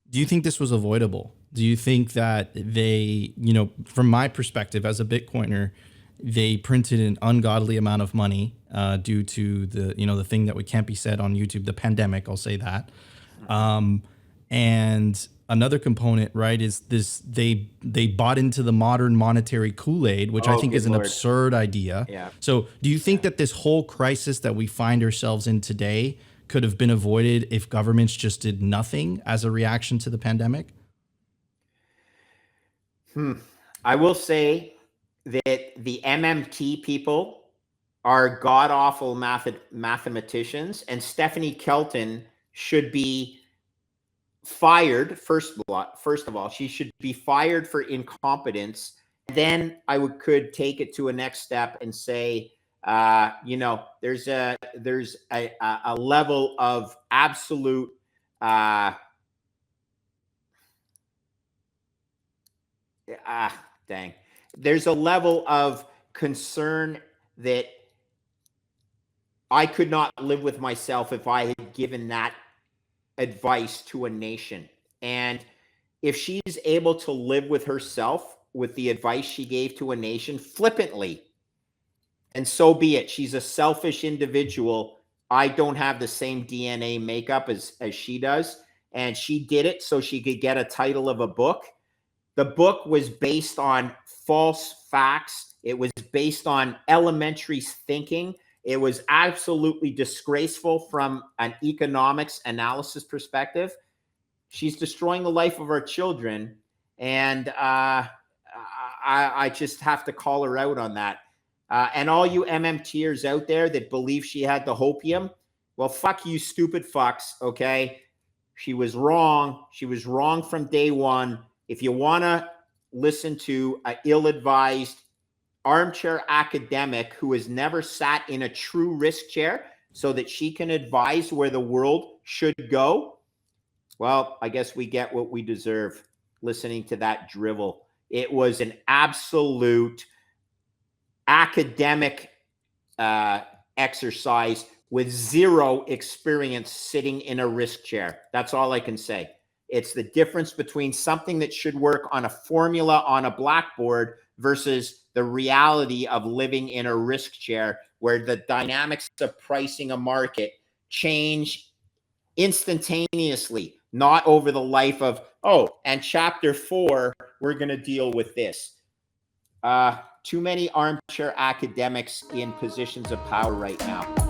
Do you think this was avoidable? Do you think that they, from my perspective as a Bitcoiner, they printed an ungodly amount of money due to the thing that we can't be said on YouTube, the pandemic. I'll say that. And another component, right, is this: they bought into the modern monetary Kool-Aid, which I Oh, think good is an Lord. absurd idea. Yeah. So, do you think Yeah. that this whole crisis that we find ourselves in today could have been avoided if governments just did nothing as a reaction to the pandemic? I will say that the MMT people are god awful mathematicians, and Stephanie Kelton should be fired. First of all, she should be fired for incompetence. Then could take it to a next step and say, there's a level of absolute dang. There's a level of concern that I could not live with myself if I had given that advice to a nation. And if she's able to live with herself with the advice she gave to a nation flippantly, and so be it. She's a selfish individual. I don't have the same DNA makeup as she does. And she did it so she could get a title of a book. The book was based on false facts. It was based on elementary thinking. It was absolutely disgraceful from an economics analysis perspective. She's destroying the life of our children. And I just have to call her out on that. And all you MMTers out there that believe she had the hopium, well, fuck you, stupid fucks, okay? She was wrong. She was wrong from day one. If you want to listen to an ill-advised armchair academic who has never sat in a true risk chair so that she can advise where the world should go, well, I guess we get what we deserve listening to that drivel. It was an absolute academic exercise with zero experience sitting in a risk chair. That's all I can say. It's the difference between something that should work on a formula on a blackboard versus the reality of living in a risk chair where the dynamics of pricing a market change instantaneously, not over the life of, and chapter 4, we're going to deal with this. Too many armchair academics in positions of power right now.